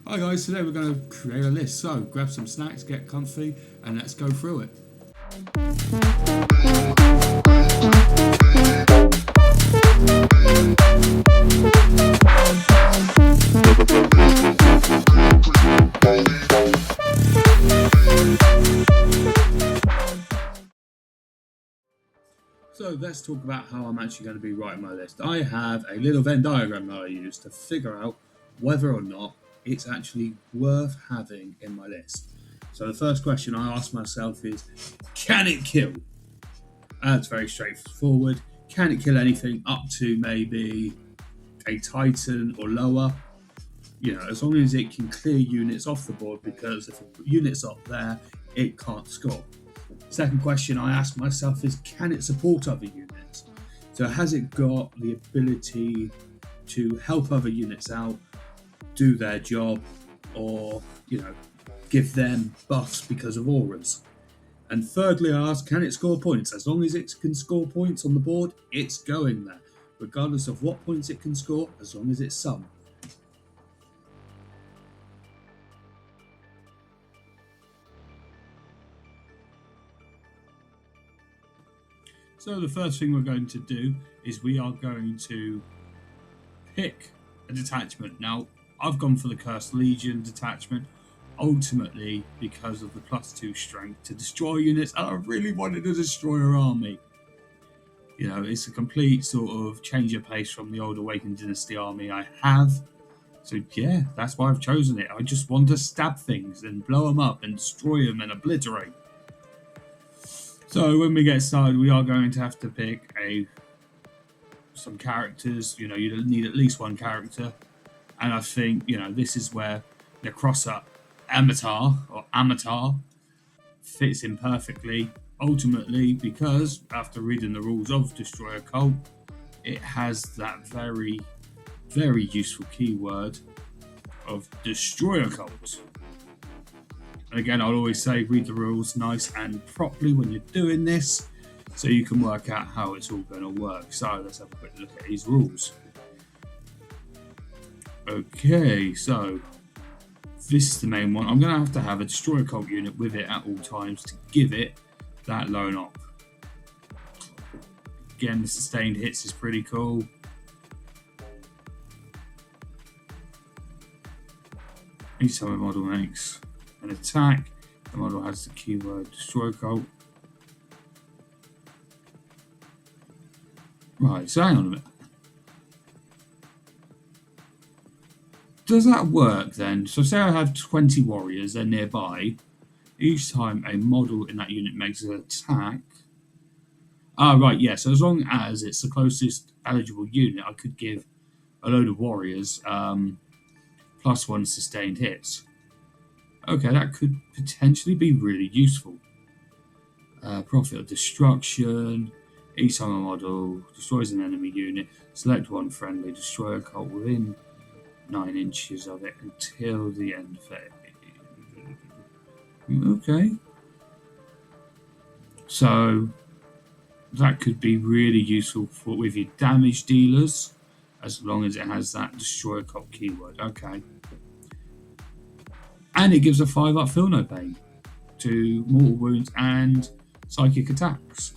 Hi guys, today we're going to create a list, so grab some snacks, get comfy and let's go through it. So let's talk about how I'm actually going to be writing my list. I have a little Venn diagram that I use to figure out whether or not it's actually worth having in my list. So the first question I ask myself is, can it kill? That's very straightforward. Can it kill anything up to maybe a Titan or lower? You know, as long as it can clear units off the board, because if a unit's up there, it can't score. Second question I ask myself is, can it support other units? So has it got the ability to help other units out, do their job, or, you know, give them buffs because of auras? And thirdly, I ask, can it score points? As long as it can score points on the board, it's going there, regardless of what points it can score, as long as it's some. So the first thing we're going to do is we are going to pick a detachment. Now, I've gone for the Cursed Legion detachment, ultimately because of the +2 strength to destroy units, and I really wanted a destroyer army. You know, it's a complete sort of change of pace from the old Awakened Dynasty army I have. So yeah, that's why I've chosen it. I just want to stab things and blow them up and destroy them and obliterate. So when we get started, we are going to have to pick some characters. You know, you need at least one character. And I think, you know, this is where the crosser Amatar fits in perfectly, ultimately, because after reading the rules of Destroyer Cult, it has that very, very useful keyword of Destroyer Cult. And again, I'll always say, read the rules nice and properly when you're doing this, so you can work out how it's all going to work. So let's have a quick look at these rules. Okay, so this is the main one. I'm going to have a Destroyer Cult unit with it at all times to give it that lone op. Again, the sustained hits is pretty cool. Each time a model makes an attack, the model has the keyword Destroyer Cult. Right, so hang on a minute. Does that work then? So say I have 20 warriors, they're nearby. Each time a model in that unit makes an attack. Right, yeah, so as long as it's the closest eligible unit, I could give a load of warriors +1 sustained hits. Okay, that could potentially be really useful. Prophet of Destruction. Each time a model destroys an enemy unit, select one friendly Destroyer Cult within 9 inches of it until the end phase. Okay. So that could be really useful with your damage dealers, as long as it has that Destroyer Cult keyword. Okay. And it gives a 5-up Feel No Pain to mortal wounds and psychic attacks.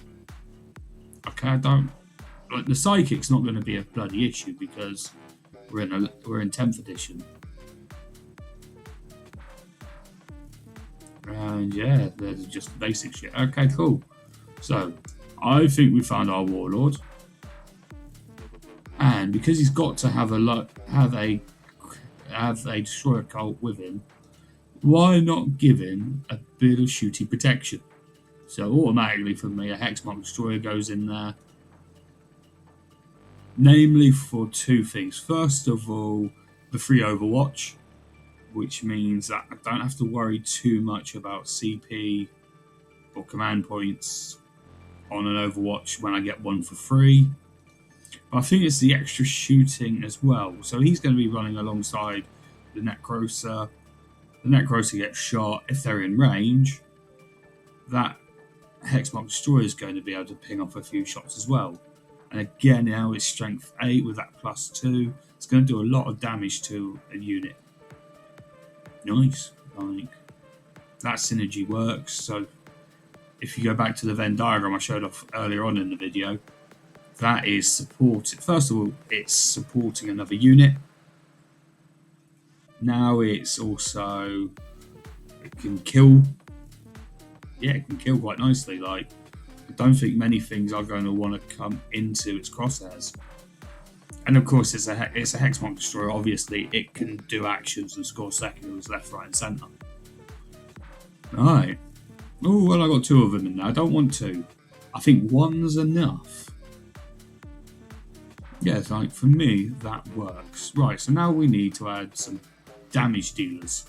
Okay, the psychic's not going to be a bloody issue because we're in 10th edition. And yeah, there's just basic shit. Okay, cool. So I think we found our warlord, and because he's got to have a Destroyer Cult with him, why not give him a bit of shooty protection? So automatically for me, a Hexmark Destroyer goes in there. Namely for two things. First of all, the free Overwatch, which means that I don't have to worry too much about CP or command points on an Overwatch when I get one for free. But I think it's the extra shooting as well. So he's going to be running alongside the Necrosa. The Necrosa gets shot. If they're in range, that Hexmark Destroyer is going to be able to ping off a few shots as well. And again, now it's strength 8 with that +2. It's going to do a lot of damage to a unit. Nice. Like, that synergy works. So if you go back to the Venn diagram I showed off earlier on in the video, that is supported. First of all, it's supporting another unit. Now it's also, it can kill. Yeah, it can kill quite nicely. Like, I don't think many things are going to want to come into its crosshairs. And of course, it's a Hexmark destroyer. Obviously, it can do actions and score secondaries left, right, and centre. Right. Oh, well, I got 2 of them in there. I don't want 2. I think 1's enough. Yeah, like, for me, that works. Right, so now we need to add some damage dealers.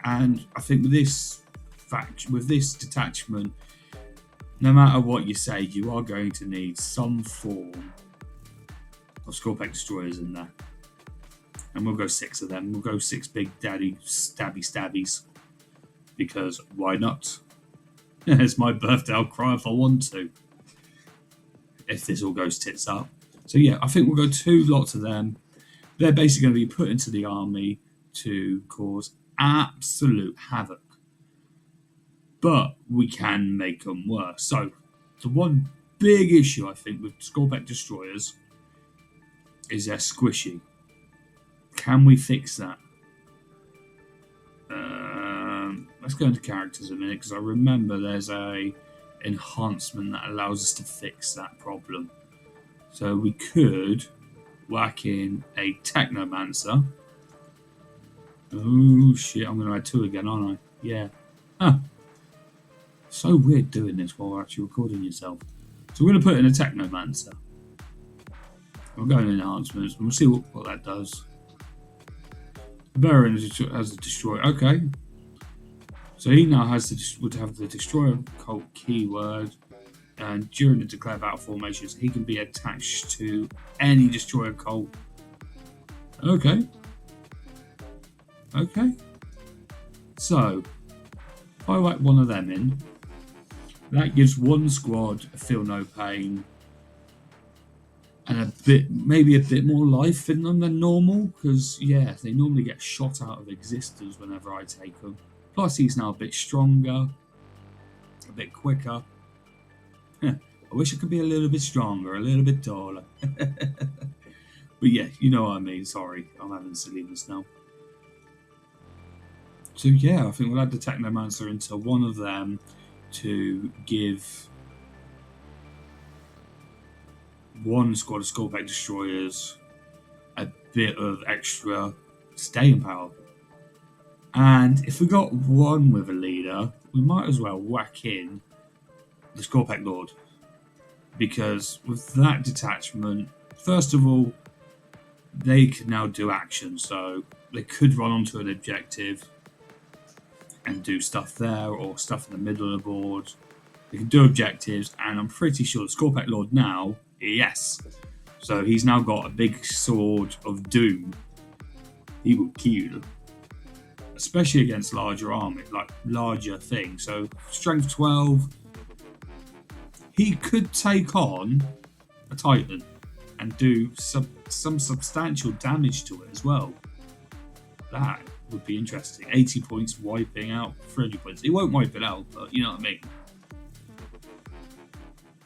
And I think with this detachment, no matter what you say, you are going to need some form of Scorpec destroyers in there. And we'll go 6 of them. We'll go 6 big daddy stabbies. Because why not? It's my birthday, I'll cry if I want to. If this all goes tits up. So yeah, I think we'll go 2 lots of them. They're basically going to be put into the army to cause absolute havoc. But we can make them worse. So the one big issue I think with Scorpec destroyers is they're squishy. Can we fix that? Let's go into characters a minute, because I remember there's a enhancement that allows us to fix that problem. So we could whack in a Technomancer. Oh shit, I'm going to add 2 again, aren't I? Yeah. Huh. So weird doing this while we're actually recording yourself. So we're going to put in a Technomancer. We'll go in enhancements and we'll see what that does. The Baron has a destroyer. Okay. So he now would have the destroyer cult keyword, and during the declare battle formations, he can be attached to any destroyer cult. Okay. Okay. So if I whack one of them in, that gives one squad a feel no pain and maybe a bit more life in them than normal, because yeah, they normally get shot out of existence whenever I take them. Plus he's now a bit stronger, a bit quicker. I wish I could be a little bit stronger, a little bit taller. But yeah, you know what I mean. Sorry, I'm having silliness now. So yeah, I think we'll add the Technomancer into one of them to give one squad of Scorpec destroyers a bit of extra staying power. And if we got one with a leader, we might as well whack in the Scorpec Lord. Because with that detachment, first of all, they can now do action. So they could run onto an objective and do stuff there, or stuff in the middle of the board. They can do objectives, and I'm pretty sure the Scorpec Lord now, yes. So he's now got a big sword of doom. He will kill. Especially against larger army, like larger things. So strength 12, he could take on a Titan and do some substantial damage to it as well. That would be interesting. 80 points wiping out 300 points. It won't wipe it out, but you know what I mean.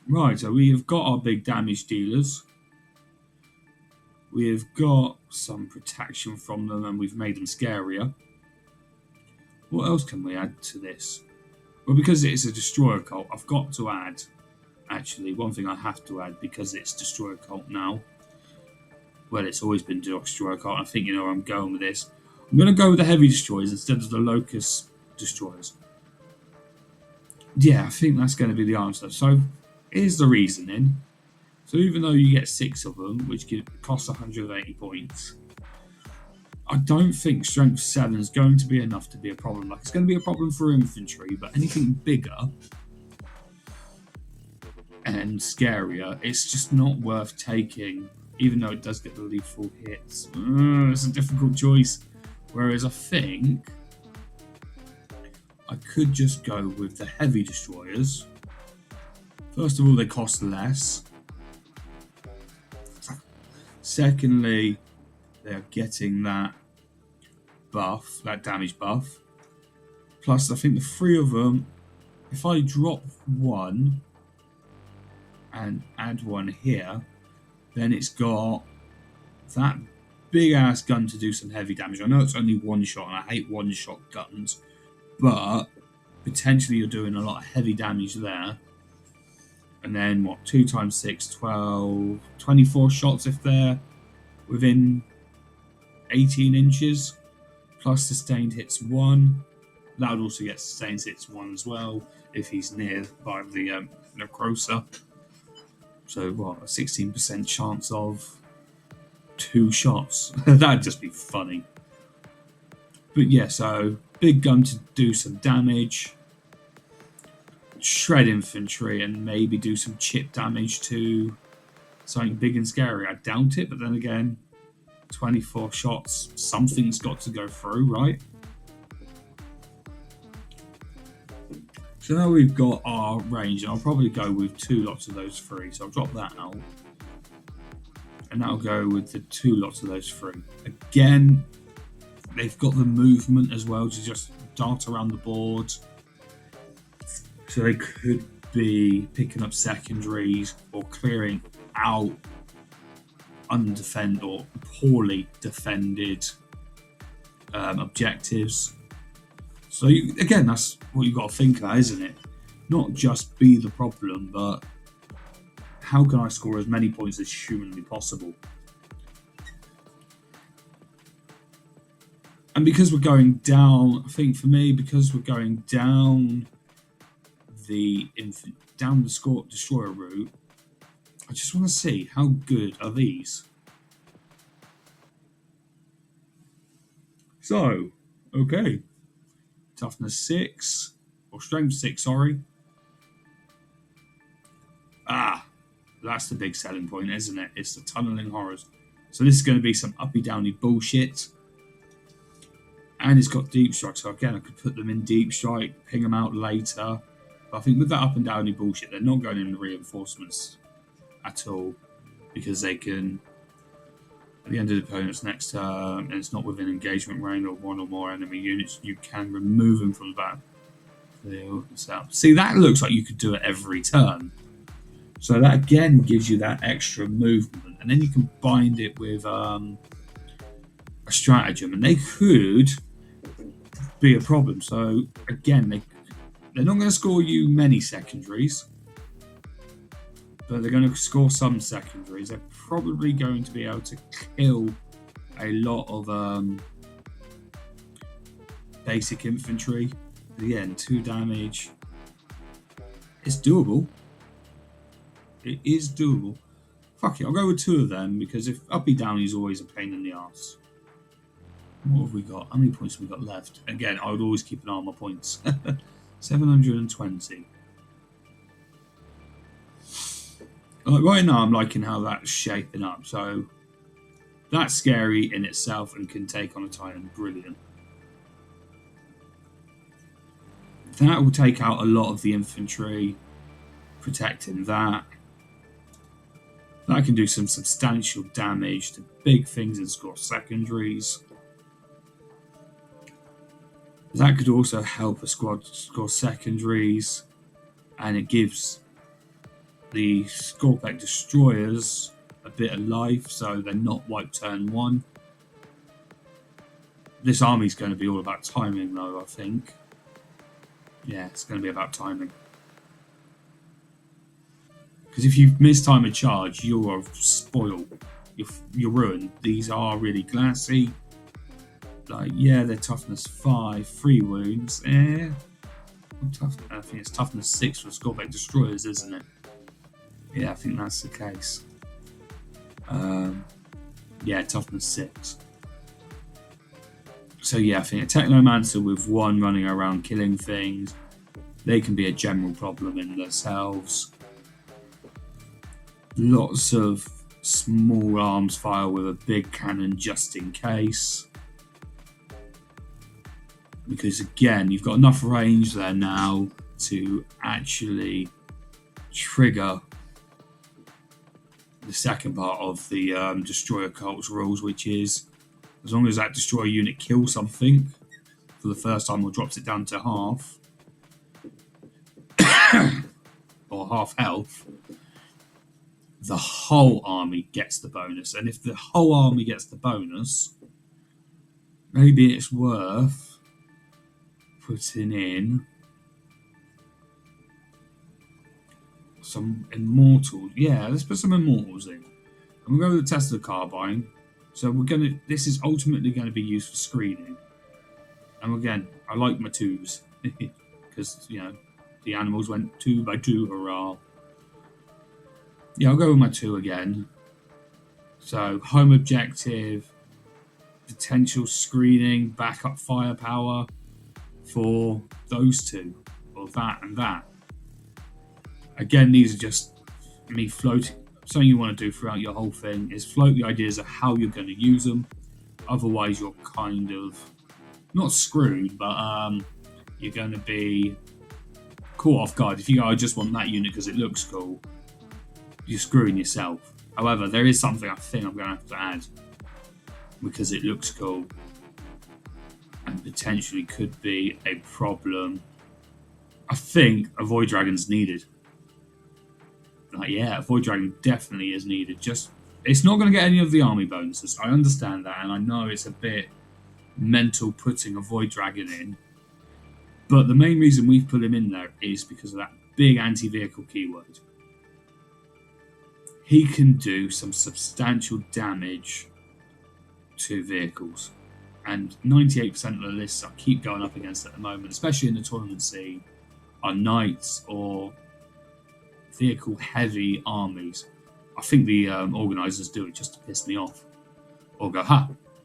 Right, so we have got our big damage dealers. We have got some protection from them, and we've made them scarier. What else can we add to this? Well, because it's a destroyer cult, I've got to add, actually, one thing I have to add, because it's destroyer cult now. Well, it's always been destroyer cult. I think you know where I'm going with this. I'm going to go with the heavy destroyers instead of the locust destroyers. Yeah, I think that's going to be the answer. So here's the reasoning. So even though you get 6 of them, which costs 180 points, I don't think strength 7 is going to be enough to be a problem. Like, it's going to be a problem for infantry, but anything bigger and scarier, it's just not worth taking, even though it does get the lethal hits. It's a difficult choice. Whereas I think I could just go with the heavy destroyers. First of all, they cost less. Secondly, they're getting that buff, that damage buff. Plus, I think the 3 of them, if I drop one and add one here, then it's got that big ass gun to do some heavy damage. I know it's only one shot, and I hate one shot guns, but potentially you're doing a lot of heavy damage there. And then what, 2 times 6, 12, 24 shots if they're within 18 inches, plus sustained hits 1. That would also get sustained hits 1 as well if he's near by the necrosa. So what, a 16% chance of 2 shots? That'd just be funny. But yeah, so big gun to do some damage, shred infantry, and maybe do some chip damage to something big and scary. I doubt it, but then again, 24 shots, something's got to go through, right? So now we've got our range, and I'll probably go with 2 lots of those 3. So I'll drop that out, and that'll go with the 2 lots of those 3. Again, they've got the movement as well to just dart around the board. So they could be picking up secondaries or clearing out undefended or poorly defended objectives. So again, that's what you've got to think about, isn't it? Not just be the problem, but how can I score as many points as humanly possible? And because we're going down, I think for me, because we're going down the destroyer route, I just want to see how good are these. So, okay, toughness 6 or strength 6, sorry. That's the big selling point, isn't it? It's the tunneling horrors. So this is going to be some uppy downy bullshit. And it's got deep strike, so again I could put them in deep strike, ping them out later. But I think with that up and downy bullshit, they're not going in the reinforcements at all, because they can, at the end of the opponent's next turn, and it's not within engagement range or 1 or more enemy units, you can remove them from the battlefield. See, that looks like you could do it every turn. So that again gives you that extra movement, and then you can bind it with a stratagem, and they could be a problem. So again, they're not going to score you many secondaries, but they're going to score some secondaries. They're probably going to be able to kill a lot of basic infantry. Again, 2 damage. It's doable. It is doable. Fuck it, I'll go with 2 of them, because if uppy downy is always a pain in the arse. What have we got? How many points have we got left? Again, I would always keep an eye on my points. 720. Right now, I'm liking how that's shaping up. So that's scary in itself and can take on a Titan. Brilliant. That will take out a lot of the infantry, protecting that. That can do some substantial damage to big things and score secondaries. That could also help a squad score secondaries, and it gives the Scorpec destroyers a bit of life, so they're not wiped turn 1. This army's going to be all about timing, though, I think. Yeah, it's going to be about timing. Because if you mistime a charge, you're spoiled. You're ruined. These are really glassy. Like, yeah, they're toughness 5, 3 wounds. I think it's toughness 6 for Scorpec destroyers, isn't it? Yeah, I think that's the case. Yeah, toughness 6. So yeah, I think a Technomancer with 1 running around killing things, they can be a general problem in themselves. Lots of small arms fire with a big cannon just in case. Because again, you've got enough range there now to actually trigger the second part of the Destroyer Cult's rules, which is As long as that destroyer unit kills something for the first time or drops it down to half or half health, the whole army gets the bonus. And if the whole army gets the bonus, maybe it's worth putting in some immortals. Yeah, let's put some immortals in. And we'll go with the Tesla carbine. So this is ultimately going to be used for screening. And again, I like my 2s. Because, the animals went 2 by 2, hurrah. Yeah, I'll go with my 2 again. So, home objective, potential screening, backup firepower for those 2. Or that and that. Again, these are just me floating. Something you want to do throughout your whole thing is float the ideas of how you're going to use them. Otherwise, you're kind of not screwed, but you're going to be caught off guard. If you go, I just want that unit because it looks cool, you're screwing yourself. However, there is something I think I'm going to have to add because it looks cool and potentially could be a problem. I think a Void Dragon's needed. Yeah, a Void Dragon definitely is needed. It's not going to get any of the army bonuses. I understand that, and I know it's a bit mental putting a Void Dragon in. But the main reason we've put him in there is because of that big anti-vehicle keyword. He can do some substantial damage to vehicles. And 98% of the lists I keep going up against at the moment, especially in the tournament scene, are knights or vehicle-heavy armies. I think the organisers do it just to piss me off. Or go,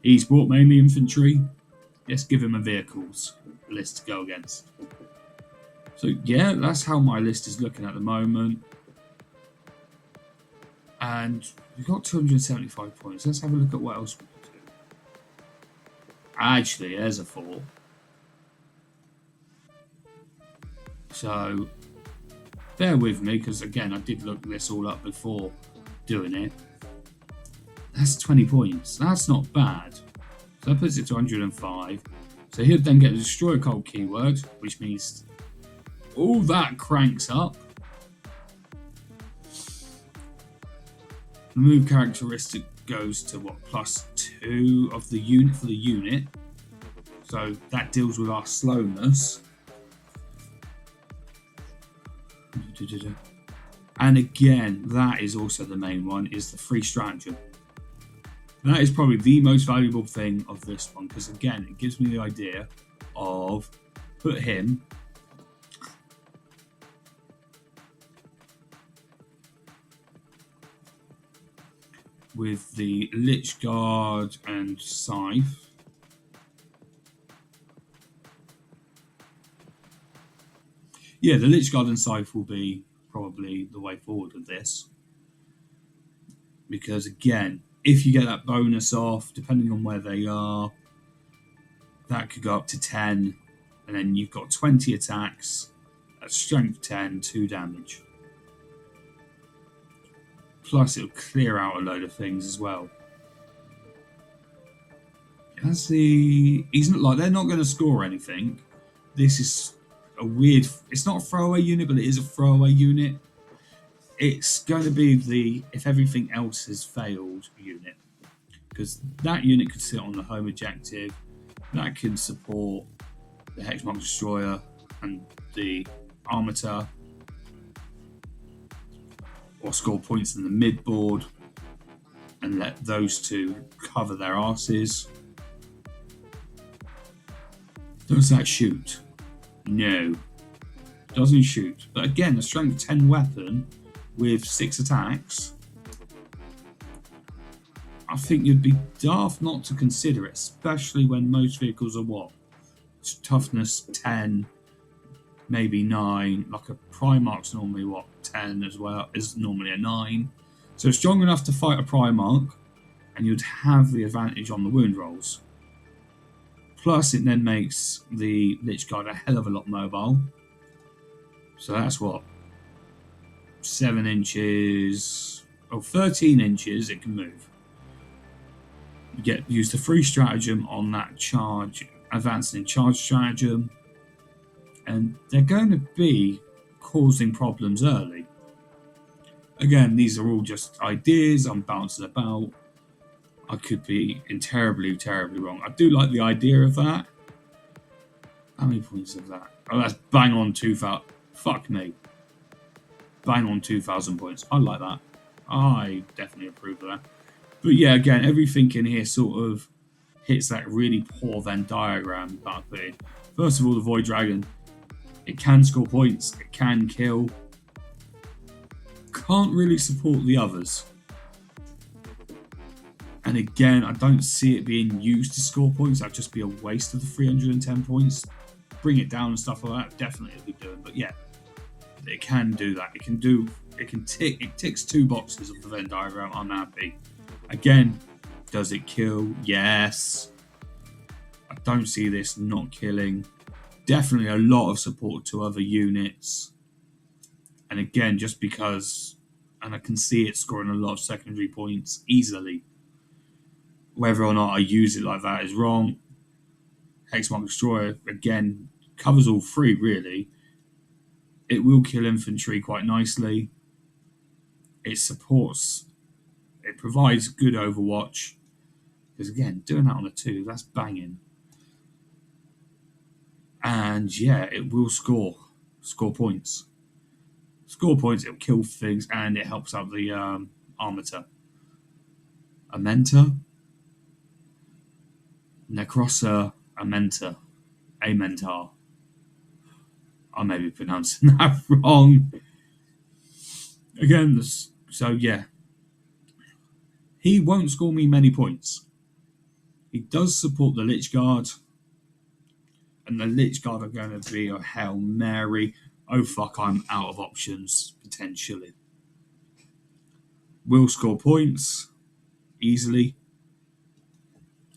he's brought mainly infantry. Let's give him a vehicles list to go against. So yeah, that's how my list is looking at the moment. And we've got 275 points. Let's have a look at what else we can do. Actually, there's a 4. So bear with me, because again, I did look this all up before doing it. That's 20 points. That's not bad. So that puts it to 105. So he'll then get a destroyer cult keyword, which means all that cranks up. The move characteristic goes to +2 of the unit for the unit. So that deals with our slowness. And again, that is also the main one, is the free stratagem. That is probably the most valuable thing of this one, because again, it gives me the idea of put him with the Lich Guard and Scythe. Yeah, the Lich Guard and Scythe will be probably the way forward with this. Because again, if you get that bonus off, depending on where they are, that could go up to 10. And then you've got 20 attacks at strength 10, 2 damage. Plus it'll clear out a load of things as well. They're not going to score anything. This is a weird, it's not a throwaway unit, but it is a throwaway unit. It's going to be the if everything else has failed unit, because that unit could sit on the home objective, that can support the Hexmark Destroyer and the Armator, or score points in the mid board and let those two cover their arses. Does that shoot? No, doesn't shoot. But again, a strength 10 weapon with 6 attacks, I think you'd be daft not to consider it, especially when most vehicles are toughness 10, maybe 9. Like a Primarch's normally 10 as well, is normally a 9. So strong enough to fight a Primarch, and you'd have the advantage on the wound rolls. Plus, it then makes the Lich Guard a hell of a lot mobile. So that's 7 inches, 13 inches it can move. use the free stratagem on that charge, advancing in charge stratagem, and they're going to be causing problems early. Again, these are all just ideas. I'm bouncing about. I could be terribly, terribly wrong. I do like the idea of that. How many points is that? Oh, that's bang on 2,000. Fuck me. Bang on 2,000 points. I like that. I definitely approve of that. But yeah, again, everything in here sort of hits that really poor Venn diagram that I put in. First of all, the Void Dragon. It can score points. It can kill. Can't really support the others. And again, I don't see it being used to score points. That'd just be a waste of the 310 points. Bring it down and stuff like that. Definitely it'd be doing. But yeah, it can do that. It ticks 2 boxes of the Venn diagram. I'm happy. Again, does it kill? Yes. I don't see this not killing. Definitely a lot of support to other units. And again, just because, and I can see it scoring a lot of secondary points easily. Whether or not I use it like that is wrong. Hexmark Destroyer, again, covers all 3, really. It will kill infantry quite nicely. It supports, it provides good overwatch. Because again, doing that on a 2, that's banging. And yeah, it will score points. Score points, it'll kill things, and it helps out the Armator. Amenta? Necrosa Amenta. Amentar. I may be pronouncing that wrong. Again, so yeah. He won't score me many points. He does support the Lich Guard. And the Lich Guard are going to be a Hail Mary. Oh fuck, I'm out of options, potentially. Will score points easily.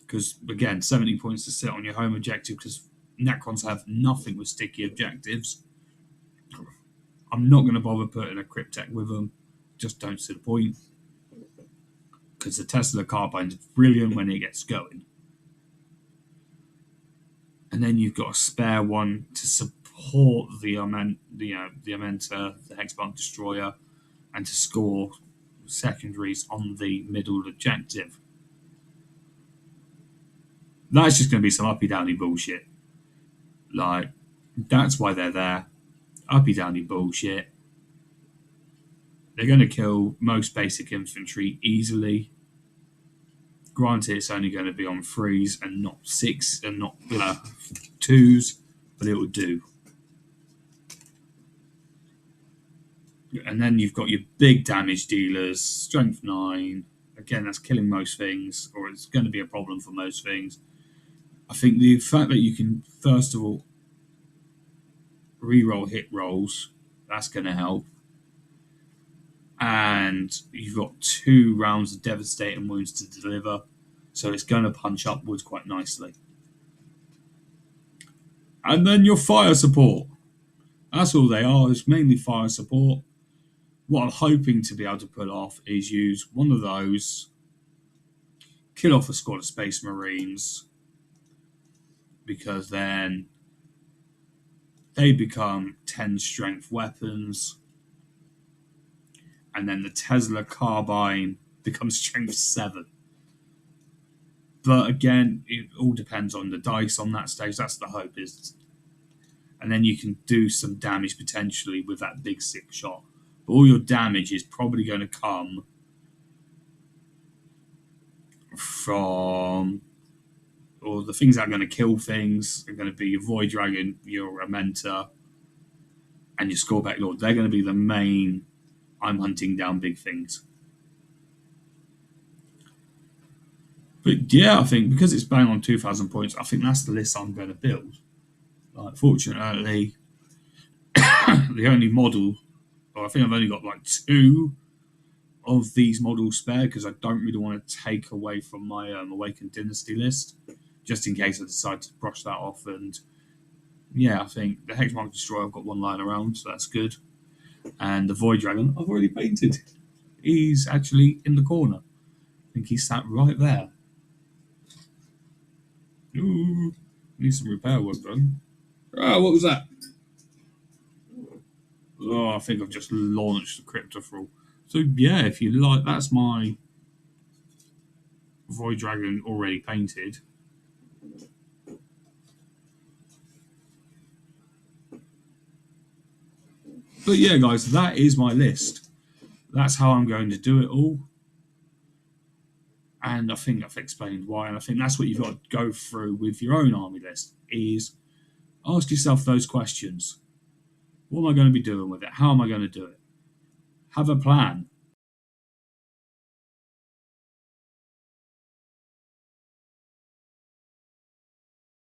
Because, again, 70 points to sit on your home objective, because Necrons have nothing with sticky objectives. I'm not going to bother putting a Cryptek with them. Just don't see the point. Because the Tesla Carbine is brilliant when it gets going. And then you've got a spare one to support the Amenta, the Hexmark Destroyer, and to score secondaries on the middle objective. That's just going to be some uppy-downy bullshit. Like, that's why they're there. Uppy-downy bullshit. They're going to kill most basic infantry easily. Granted, it's only going to be on 3s and not 6 and not 2s, but it will do. And then you've got your big damage dealers, strength 9. Again, that's killing most things, or it's going to be a problem for most things. I think the fact that you can, first of all, reroll hit rolls, that's going to help. And you've got 2 rounds of devastating wounds to deliver, so it's going to punch upwards quite nicely. And then your fire support. That's all they are, it's mainly fire support. What I'm hoping to be able to pull off is use one of those, kill off a squad of Space Marines, because then they become 10 strength weapons, and then the Tesla Carbine becomes strength 7. But again, it all depends on the dice on that stage. That's the hope is. And then you can do some damage potentially with that big 6 shot. But all your damage is probably going to come from, or the things that are going to kill things are going to be your Void Dragon, your Amenta, and your Scoreback Lord. They're going to be the main, I'm hunting down big things. But yeah, I think because it's bang on 2,000 points, I think that's the list I'm going to build. Like, fortunately, the only model, or I think I've only got like 2 of these models spare, because I don't really want to take away from my Awakened Dynasty list, just in case I decide to brush that off. And yeah, I think the Hexmark Destroyer, I've got 1 lying around, so that's good. And the Void Dragon, I've already painted. He's actually in the corner. I think he's sat right there. Ooh, need some repair work done. Oh, what was that? Oh, I think I've just launched the crypto thrall. So yeah, if you like, that's my Void Dragon already painted. But yeah, guys, that is my list. That's how I'm going to do it all. And I think I've explained why. And I think that's what you've got to go through with your own army list, is ask yourself those questions. What am I going to be doing with it? How am I going to do it? Have a plan.